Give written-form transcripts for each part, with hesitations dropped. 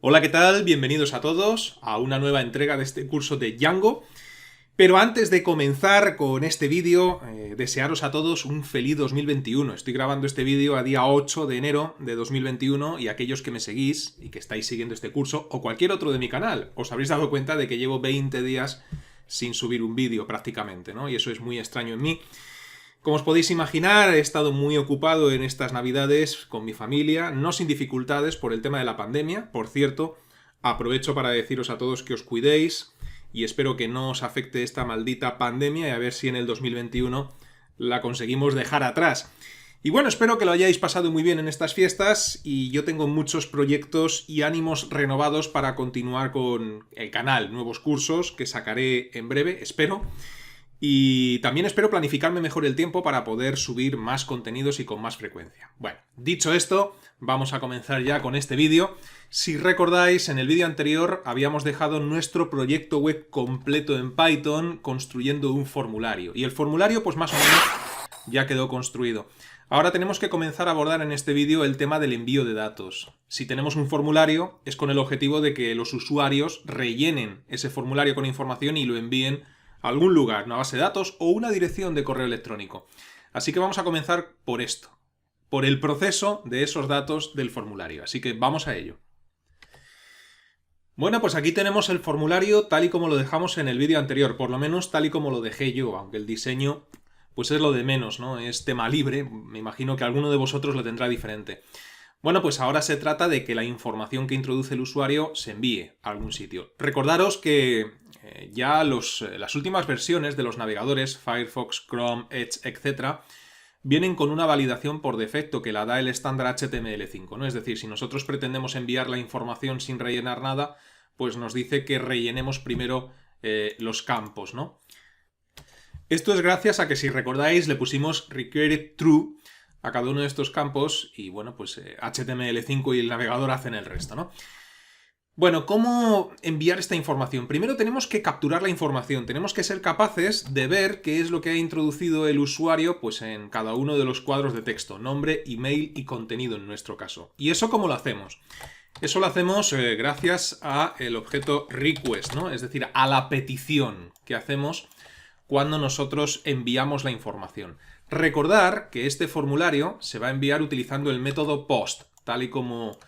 Hola, ¿qué tal? Bienvenidos a todos a una nueva entrega de este curso de Django. Pero antes de comenzar con este vídeo, desearos a todos un feliz 2021. Estoy grabando este vídeo a día 8 de enero de 2021 y aquellos que me seguís y que estáis siguiendo este curso o cualquier otro de mi canal, os habréis dado cuenta de que llevo 20 días sin subir un vídeo prácticamente, ¿no? Y eso es muy extraño en mí. Como os podéis imaginar, he estado muy ocupado en estas navidades con mi familia, no sin dificultades por el tema de la pandemia. Por cierto, aprovecho para deciros a todos que os cuidéis y espero que no os afecte esta maldita pandemia y a ver si en el 2021 la conseguimos dejar atrás. Y bueno, espero que lo hayáis pasado muy bien en estas fiestas y yo tengo muchos proyectos y ánimos renovados para continuar con el canal, nuevos cursos que sacaré en breve, espero. Y también espero planificarme mejor el tiempo para poder subir más contenidos y con más frecuencia. Bueno, dicho esto, vamos a comenzar ya con este vídeo. Si recordáis, en el vídeo anterior habíamos dejado nuestro proyecto web completo en Python construyendo un formulario. Y el formulario, pues más o menos, ya quedó construido. Ahora tenemos que comenzar a abordar en este vídeo el tema del envío de datos. Si tenemos un formulario, es con el objetivo de que los usuarios rellenen ese formulario con información y lo envíen a algún lugar, una base de datos o una dirección de correo electrónico. Así que vamos a comenzar por esto, por el proceso de esos datos del formulario. Así que vamos a ello. Bueno, pues aquí tenemos el formulario tal y como lo dejamos en el vídeo anterior, por lo menos tal y como lo dejé yo, aunque el diseño pues es lo de menos, ¿no? Es tema libre, me imagino que alguno de vosotros lo tendrá diferente. Bueno, pues ahora se trata de que la información que introduce el usuario se envíe a algún sitio. Recordaros que ya las últimas versiones de los navegadores, Firefox, Chrome, Edge, etc., vienen con una validación por defecto que la da el estándar HTML5, ¿no? Es decir, si nosotros pretendemos enviar la información sin rellenar nada, pues nos dice que rellenemos primero los campos, ¿no? Esto es gracias a que, si recordáis, le pusimos required true a cada uno de estos campos y, bueno, pues HTML5 y el navegador hacen el resto, ¿no? Bueno, ¿cómo enviar esta información? Primero tenemos que capturar la información, tenemos que ser capaces de ver qué es lo que ha introducido el usuario pues en cada uno de los cuadros de texto, nombre, email y contenido en nuestro caso. ¿Y eso cómo lo hacemos? Eso lo hacemos gracias al objeto request, ¿no? Es decir, a la petición que hacemos cuando nosotros enviamos la información. Recordar que este formulario se va a enviar utilizando el método post, tal y como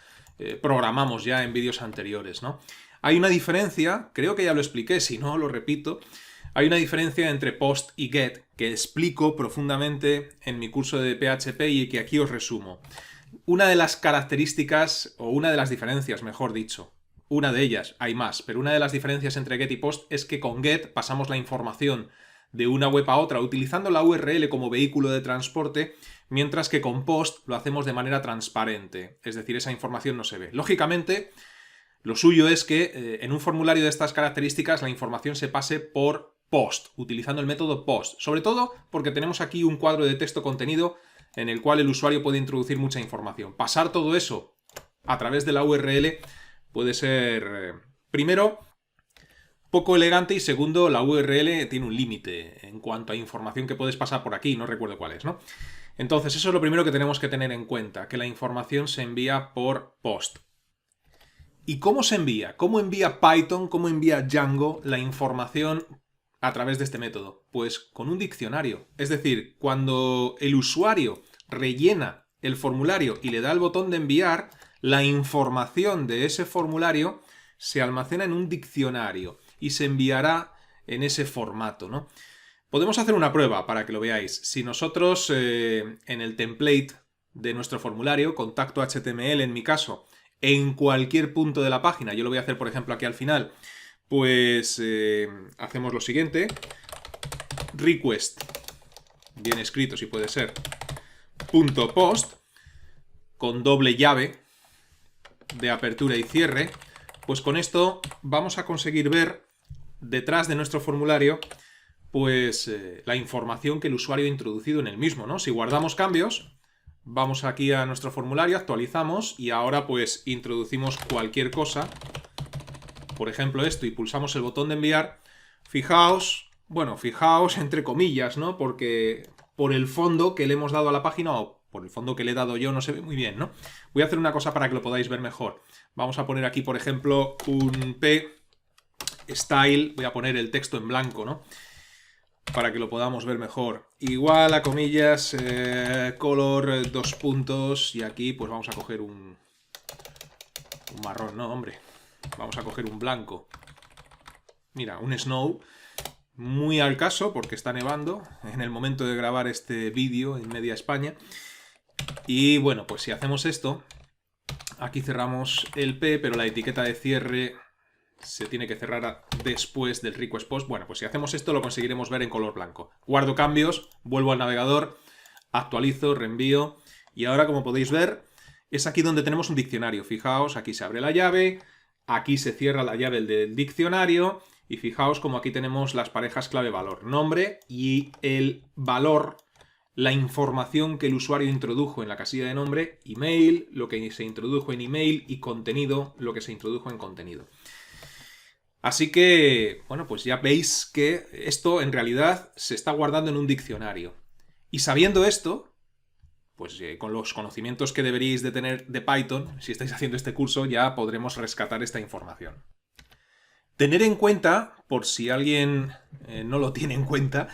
programamos ya en vídeos anteriores, ¿no? Hay una diferencia, creo que ya lo expliqué, si no lo repito, hay una diferencia entre post y get que explico profundamente en mi curso de PHP y que aquí os resumo. Una de las características, o una de las diferencias, mejor dicho, una de ellas, hay más, pero una de las diferencias entre get y post es que con get pasamos la información de una web a otra utilizando la URL como vehículo de transporte, mientras que con post lo hacemos de manera transparente, es decir, esa información no se ve. Lógicamente, lo suyo es que en un formulario de estas características la información se pase por post, utilizando el método post, sobre todo porque tenemos aquí un cuadro de texto contenido en el cual el usuario puede introducir mucha información. Pasar todo eso a través de la URL puede ser, primero, poco elegante y segundo, la URL tiene un límite en cuanto a información que puedes pasar por aquí, no recuerdo cuál es, ¿no? Entonces, eso es lo primero que tenemos que tener en cuenta, que la información se envía por post. ¿Y cómo se envía? ¿Cómo envía Python, cómo envía Django la información a través de este método? Pues con un diccionario. Es decir, cuando el usuario rellena el formulario y le da el botón de enviar, la información de ese formulario se almacena en un diccionario y se enviará en ese formato, ¿no? Podemos hacer una prueba para que lo veáis. Si nosotros en el template de nuestro formulario, contacto HTML en mi caso, en cualquier punto de la página, yo lo voy a hacer por ejemplo aquí al final, pues hacemos lo siguiente, request, bien escrito si puede ser, punto post, con doble llave de apertura y cierre, pues con esto vamos a conseguir ver detrás de nuestro formulario pues la información que el usuario ha introducido en el mismo, ¿no? Si guardamos cambios, vamos aquí a nuestro formulario, actualizamos y ahora pues introducimos cualquier cosa, por ejemplo esto, y pulsamos el botón de enviar. Fijaos entre comillas, ¿no? Porque por el fondo que le hemos dado a la página o por el fondo que le he dado yo no se ve muy bien, ¿no? Voy a hacer una cosa para que lo podáis ver mejor. Vamos a poner aquí, por ejemplo, un P style, voy a poner el texto en blanco, ¿no? Para que lo podamos ver mejor. Igual a comillas, color, dos puntos, y aquí pues vamos a coger un marrón, no, hombre. Vamos a coger un blanco. Mira, un snow. Muy al caso porque está nevando en el momento de grabar este vídeo en media España. Y bueno, pues si hacemos esto, aquí cerramos el P, pero la etiqueta de cierre se tiene que cerrar después del request post. Bueno, pues si hacemos esto lo conseguiremos ver en color blanco. Guardo cambios, vuelvo al navegador, actualizo, reenvío, y ahora, como podéis ver, es aquí donde tenemos un diccionario. Fijaos, aquí se abre la llave, aquí se cierra la llave del diccionario, y fijaos como aquí tenemos las parejas clave-valor, nombre y el valor, la información que el usuario introdujo en la casilla de nombre, email, lo que se introdujo en email, y contenido, lo que se introdujo en contenido. Así que, bueno, pues ya veis que esto en realidad se está guardando en un diccionario. Y sabiendo esto, pues con los conocimientos que deberíais de tener de Python, si estáis haciendo este curso, ya podremos rescatar esta información. Tener en cuenta, por si alguien no lo tiene en cuenta,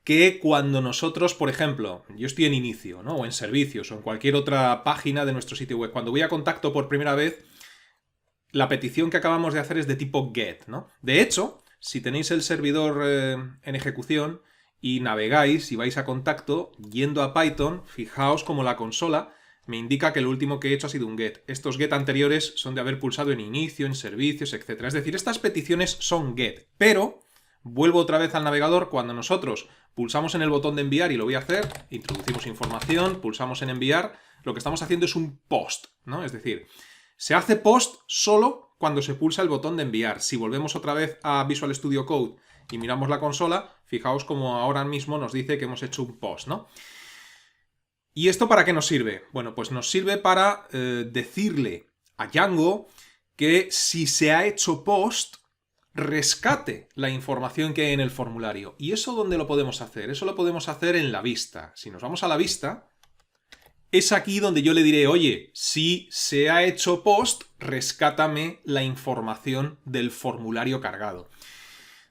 que cuando nosotros, por ejemplo, yo estoy en inicio, ¿no? O en servicios, o en cualquier otra página de nuestro sitio web, cuando voy a contacto por primera vez, la petición que acabamos de hacer es de tipo GET, ¿no? De hecho, si tenéis el servidor en ejecución y navegáis y vais a contacto, yendo a Python, fijaos como la consola me indica que lo último que he hecho ha sido un GET. Estos GET anteriores son de haber pulsado en inicio, en servicios, etc. Es decir, estas peticiones son GET, pero vuelvo otra vez al navegador. Cuando nosotros pulsamos en el botón de enviar, y lo voy a hacer, introducimos información, pulsamos en enviar, lo que estamos haciendo es un POST, ¿no? Es decir, se hace POST solo cuando se pulsa el botón de enviar. Si volvemos otra vez a Visual Studio Code y miramos la consola, fijaos como ahora mismo nos dice que hemos hecho un POST, ¿no? ¿Y esto para qué nos sirve? Bueno, pues nos sirve para decirle a Django que si se ha hecho POST, rescate la información que hay en el formulario. ¿Y eso dónde lo podemos hacer? Eso lo podemos hacer en la vista. Si nos vamos a la vista, es aquí donde yo le diré, oye, si se ha hecho POST, rescátame la información del formulario cargado.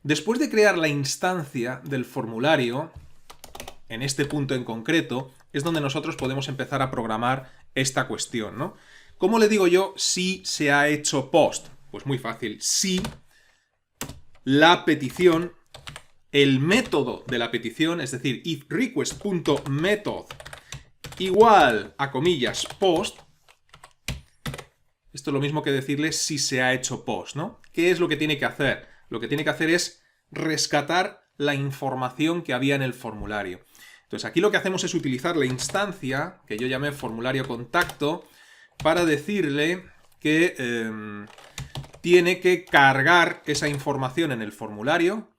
Después de crear la instancia del formulario, en este punto en concreto, es donde nosotros podemos empezar a programar esta cuestión, ¿no? ¿Cómo le digo yo si se ha hecho POST? Pues muy fácil. Si la petición, el método de la petición, es decir, if request.method igual a comillas POST, esto es lo mismo que decirle si se ha hecho POST, ¿no? ¿Qué es lo que tiene que hacer? Lo que tiene que hacer es rescatar la información que había en el formulario. Entonces aquí lo que hacemos es utilizar la instancia que yo llamé formulario contacto para decirle que tiene que cargar esa información en el formulario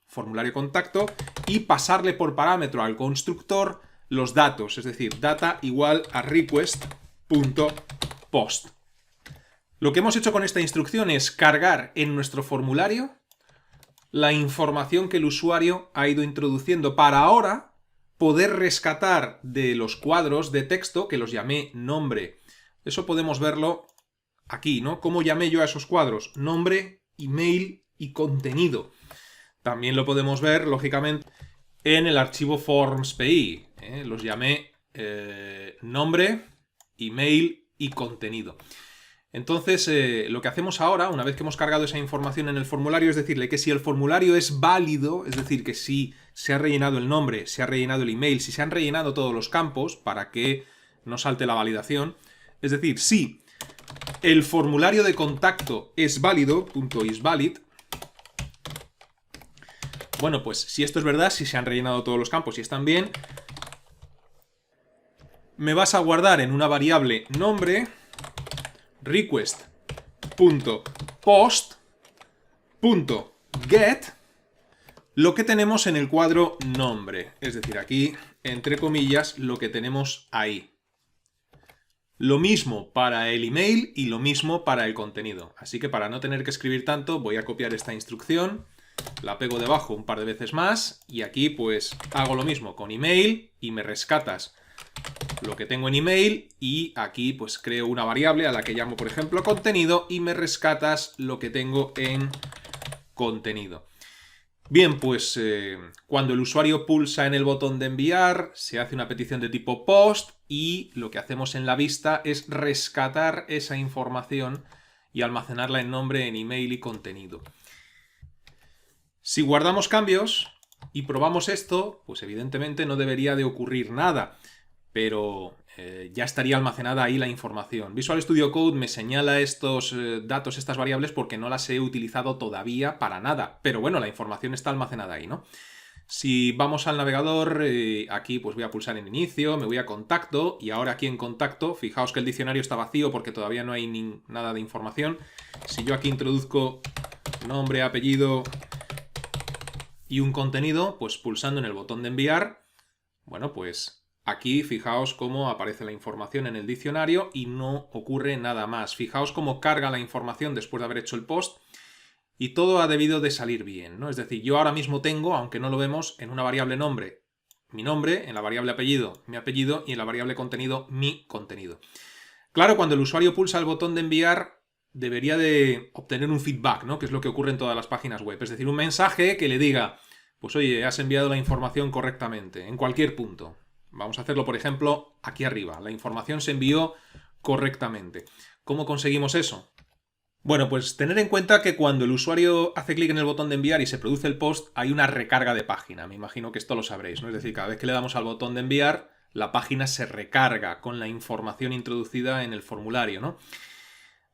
contacto, y pasarle por parámetro al constructor los datos, es decir, data igual a request.post. Lo que hemos hecho con esta instrucción es cargar en nuestro formulario la información que el usuario ha ido introduciendo para ahora poder rescatar de los cuadros de texto, que los llamé nombre. Eso podemos verlo aquí, ¿no? ¿Cómo llamé yo a esos cuadros? Nombre, email y contenido. También lo podemos ver, lógicamente, en el archivo forms.py. Los llamé nombre, email y contenido. Entonces, lo que hacemos ahora, una vez que hemos cargado esa información en el formulario, es decirle que si el formulario es válido, es decir, que si se ha rellenado el nombre, se ha rellenado el email, si se han rellenado todos los campos para que no salte la validación, es decir, si el formulario de contacto es válido, .isValid, bueno, pues si esto es verdad, si se han rellenado todos los campos y están bien, me vas a guardar en una variable nombre request.post.get lo que tenemos en el cuadro nombre, es decir, aquí, entre comillas, lo que tenemos ahí. Lo mismo para el email y lo mismo para el contenido. Así que para no tener que escribir tanto, voy a copiar esta instrucción, la pego debajo un par de veces más, y aquí pues hago lo mismo con email y me rescatas lo que tengo en email y aquí pues creo una variable a la que llamo, por ejemplo, contenido y me rescatas lo que tengo en contenido. Bien, pues cuando el usuario pulsa en el botón de enviar, se hace una petición de tipo post y lo que hacemos en la vista es rescatar esa información y almacenarla en nombre, en email y contenido. Si guardamos cambios y probamos esto, pues evidentemente no debería de ocurrir nada, pero ya estaría almacenada ahí la información. Visual Studio Code me señala estos datos, estas variables, porque no las he utilizado todavía para nada, pero bueno, la información está almacenada ahí, ¿no? Si vamos al navegador, aquí pues voy a pulsar en inicio, me voy a contacto y ahora aquí en contacto, fijaos que el diccionario está vacío porque todavía no hay nada de información. Si yo aquí introduzco nombre, apellido y un contenido, pues pulsando en el botón de enviar, bueno, pues aquí fijaos cómo aparece la información en el diccionario y no ocurre nada más. Fijaos cómo carga la información después de haber hecho el post y todo ha debido de salir bien, ¿no? Es decir, yo ahora mismo tengo, aunque no lo vemos, en una variable nombre, mi nombre, en la variable apellido, mi apellido y en la variable contenido, mi contenido. Claro, cuando el usuario pulsa el botón de enviar, debería de obtener un feedback, ¿no? Que es lo que ocurre en todas las páginas web. Es decir, un mensaje que le diga, pues oye, has enviado la información correctamente, en cualquier punto. Vamos a hacerlo, por ejemplo, aquí arriba. La información se envió correctamente. ¿Cómo conseguimos eso? Bueno, pues tener en cuenta que cuando el usuario hace clic en el botón de enviar y se produce el post, hay una recarga de página. Me imagino que esto lo sabréis, ¿no? Es decir, cada vez que le damos al botón de enviar, la página se recarga con la información introducida en el formulario, ¿no?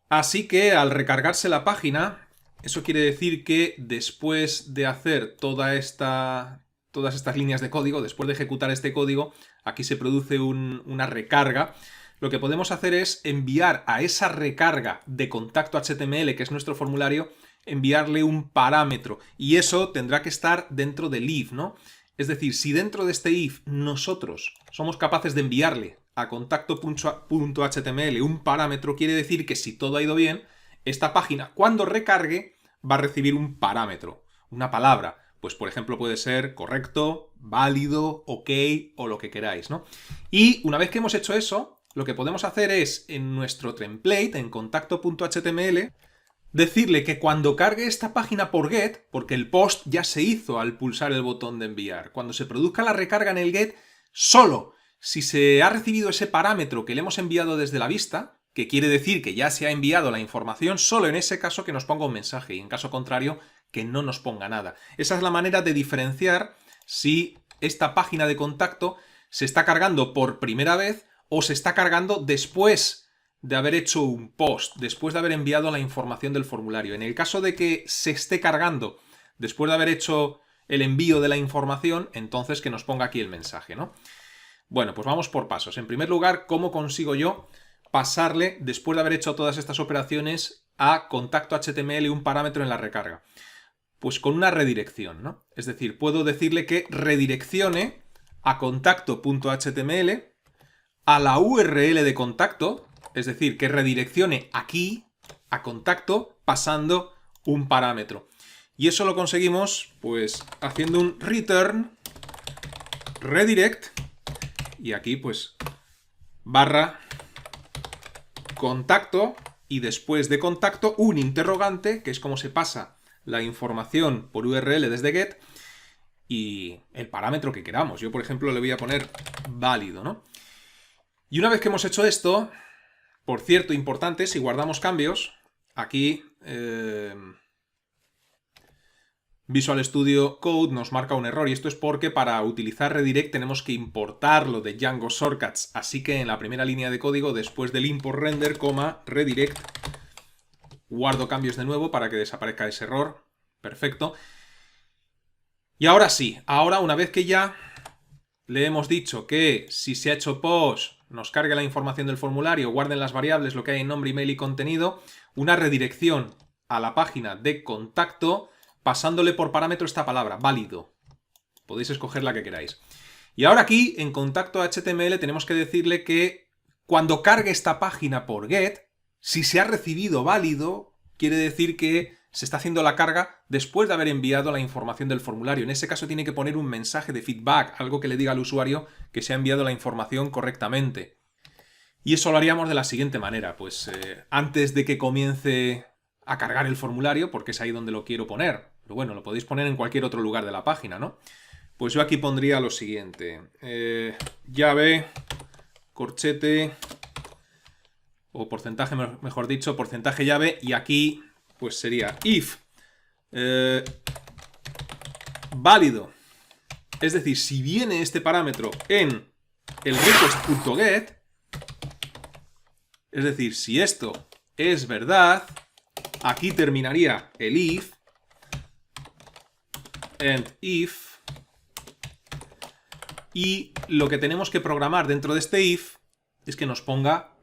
Así que al recargarse la página, eso quiere decir que después de hacer todas estas líneas de código, después de ejecutar este código, aquí se produce una recarga. Lo que podemos hacer es enviar a esa recarga de contacto HTML, que es nuestro formulario, enviarle un parámetro. Y eso tendrá que estar dentro del if, ¿no? Es decir, si dentro de este if nosotros somos capaces de enviarle a contacto.html un parámetro, quiere decir que si todo ha ido bien, esta página, cuando recargue, va a recibir un parámetro, una palabra. Pues, por ejemplo, puede ser correcto, válido, ok o lo que queráis, ¿no? Y una vez que hemos hecho eso, lo que podemos hacer es, en nuestro template, en contacto.html, decirle que cuando cargue esta página por get, porque el post ya se hizo al pulsar el botón de enviar, cuando se produzca la recarga en el get, solo si se ha recibido ese parámetro que le hemos enviado desde la vista, que quiere decir que ya se ha enviado la información, solo en ese caso que nos ponga un mensaje y en caso contrario que no nos ponga nada. Esa es la manera de diferenciar si esta página de contacto se está cargando por primera vez o se está cargando después de haber hecho un post, después de haber enviado la información del formulario. En el caso de que se esté cargando después de haber hecho el envío de la información, entonces que nos ponga aquí el mensaje, ¿no? Bueno, pues vamos por pasos. En primer lugar, ¿cómo consigo yo pasarle, después de haber hecho todas estas operaciones, a contacto HTML un parámetro en la recarga? Pues con una redirección, ¿no? Es decir, puedo decirle que redireccione a contacto.html a la URL de contacto, es decir, que redireccione aquí a contacto pasando un parámetro. Y eso lo conseguimos pues haciendo un return redirect y aquí pues barra contacto y después de contacto un interrogante, que es como se pasa la información por URL desde get y el parámetro que queramos. Yo, por ejemplo, le voy a poner válido, ¿no? Y una vez que hemos hecho esto, por cierto, importante, si guardamos cambios, aquí Visual Studio Code nos marca un error y esto es porque para utilizar redirect tenemos que importarlo de Django Shortcuts. Así que en la primera línea de código, después del import render, redirect, guardo cambios de nuevo para que desaparezca ese error. Perfecto. Y ahora sí, ahora una vez que ya le hemos dicho que si se ha hecho post nos cargue la información del formulario, guarden las variables, lo que hay en nombre, email y contenido, una redirección a la página de contacto pasándole por parámetro esta palabra, válido. Podéis escoger la que queráis. Y ahora aquí, en contacto HTML, tenemos que decirle que cuando cargue esta página por get, si se ha recibido válido, quiere decir que se está haciendo la carga después de haber enviado la información del formulario. En ese caso tiene que poner un mensaje de feedback, algo que le diga al usuario que se ha enviado la información correctamente. Y eso lo haríamos de la siguiente manera, pues antes de que comience a cargar el formulario, porque es ahí donde lo quiero poner. Pero bueno, lo podéis poner en cualquier otro lugar de la página, ¿no? Pues yo aquí pondría lo siguiente. Llave, corchete, o porcentaje, mejor dicho, porcentaje llave, y aquí pues sería if válido. Es decir, si viene este parámetro en el request.get, es decir, si esto es verdad, aquí terminaría el if, and if, y lo que tenemos que programar dentro de este if es que nos ponga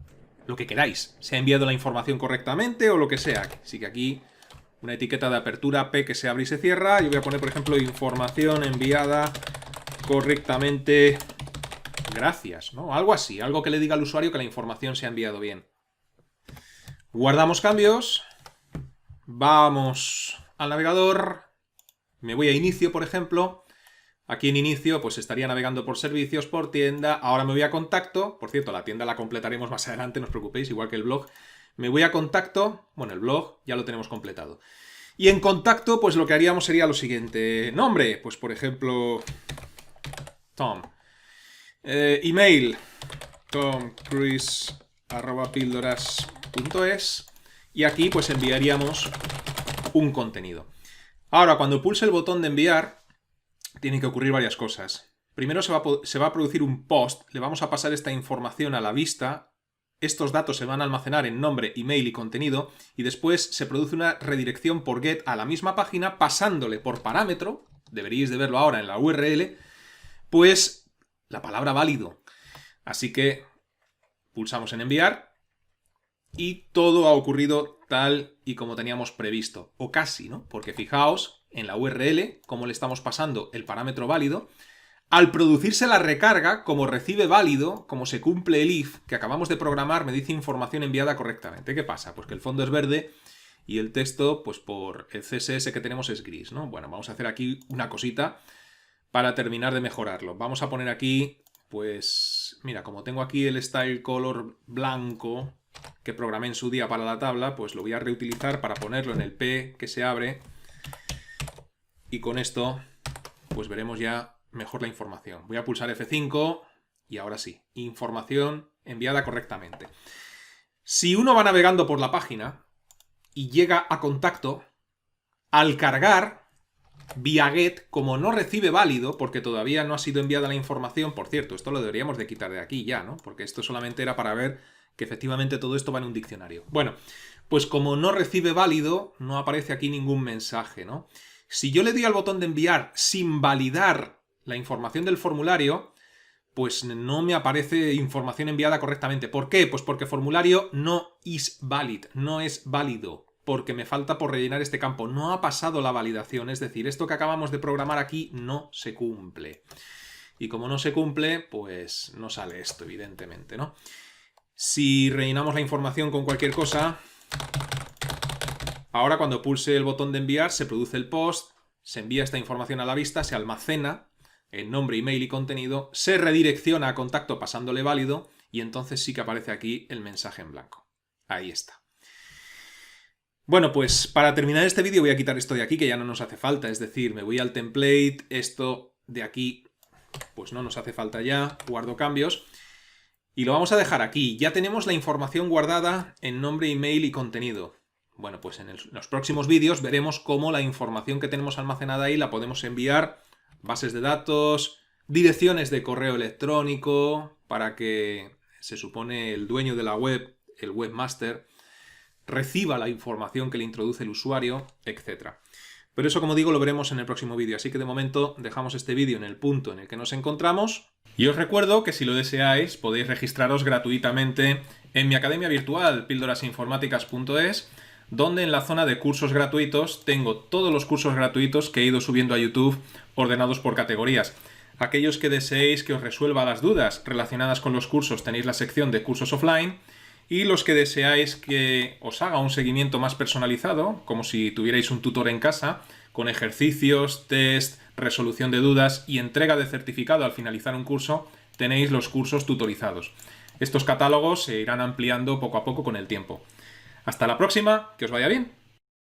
lo que queráis. Se ha enviado la información correctamente o lo que sea. Así que aquí una etiqueta de apertura P que se abre y se cierra. Yo voy a poner, por ejemplo, información enviada correctamente. Gracias, ¿no? Algo así, algo que le diga al usuario que la información se ha enviado bien. Guardamos cambios. Vamos al navegador. Me voy a inicio, por ejemplo. Aquí en inicio pues estaría navegando por servicios, por tienda. Ahora me voy a contacto. Por cierto, la tienda la completaremos más adelante, no os preocupéis, igual que el blog. Me voy a contacto. Bueno, el blog ya lo tenemos completado. Y en contacto pues lo que haríamos sería lo siguiente. Nombre, pues por ejemplo Tom. Email tomcruise@pildoras.es. Y aquí pues enviaríamos un contenido. Ahora, cuando pulse el botón de enviar, tienen que ocurrir varias cosas. Primero se va a producir un post, le vamos a pasar esta información a la vista, estos datos se van a almacenar en nombre, email y contenido, y después se produce una redirección por GET a la misma página, pasándole por parámetro, deberíais de verlo ahora en la URL, pues la palabra válido. Así que pulsamos en enviar y todo ha ocurrido tal y como teníamos previsto, o casi, ¿no? Porque fijaos en la URL cómo le estamos pasando el parámetro válido. Al producirse la recarga, como recibe válido, como se cumple el if que acabamos de programar, me dice información enviada correctamente. ¿Qué pasa? Pues que el fondo es verde y el texto, pues por el CSS que tenemos es gris, ¿no? Bueno, vamos a hacer aquí una cosita para terminar de mejorarlo. Vamos a poner aquí, pues, mira, como tengo aquí el style color blanco que programé en su día para la tabla, pues lo voy a reutilizar para ponerlo en el P que se abre. Y con esto, pues veremos ya mejor la información. Voy a pulsar F5 y ahora sí, información enviada correctamente. Si uno va navegando por la página y llega a contacto, al cargar, vía GET, como no recibe válido, porque todavía no ha sido enviada la información, por cierto, esto lo deberíamos de quitar de aquí ya, ¿no? Porque esto solamente era para ver que efectivamente todo esto va en un diccionario. Bueno, pues como no recibe válido, no aparece aquí ningún mensaje, ¿no? Si yo le doy al botón de enviar sin validar la información del formulario, pues no me aparece información enviada correctamente. ¿Por qué? Pues porque formulario no is valid, no es válido, porque me falta por rellenar este campo. No ha pasado la validación, es decir, esto que acabamos de programar aquí no se cumple. Y como no se cumple, pues no sale esto, evidentemente, ¿no? Si rellenamos la información con cualquier cosa, ahora cuando pulse el botón de enviar se produce el post, se envía esta información a la vista, se almacena en nombre, email y contenido, se redirecciona a contacto pasándole válido y entonces sí que aparece aquí el mensaje en blanco. Ahí está. Bueno, pues para terminar este vídeo voy a quitar esto de aquí que ya no nos hace falta, es decir, me voy al template, esto de aquí pues no nos hace falta ya, guardo cambios. Y lo vamos a dejar aquí. Ya tenemos la información guardada en nombre, email y contenido. Bueno, pues en los próximos vídeos veremos cómo la información que tenemos almacenada ahí la podemos enviar, bases de datos, direcciones de correo electrónico, para que se supone el dueño de la web, el webmaster, reciba la información que le introduce el usuario, etc. Pero eso, como digo, lo veremos en el próximo vídeo. Así que de momento dejamos este vídeo en el punto en el que nos encontramos. Y os recuerdo que si lo deseáis podéis registraros gratuitamente en mi academia virtual pildorasinformáticas.es, donde en la zona de cursos gratuitos tengo todos los cursos gratuitos que he ido subiendo a YouTube ordenados por categorías. Aquellos que deseéis que os resuelva las dudas relacionadas con los cursos tenéis la sección de cursos offline Y los que deseáis que os haga un seguimiento más personalizado, como si tuvierais un tutor en casa, con ejercicios, test, resolución de dudas y entrega de certificado al finalizar un curso, tenéis los cursos tutorizados. Estos catálogos se irán ampliando poco a poco con el tiempo. Hasta la próxima, que os vaya bien.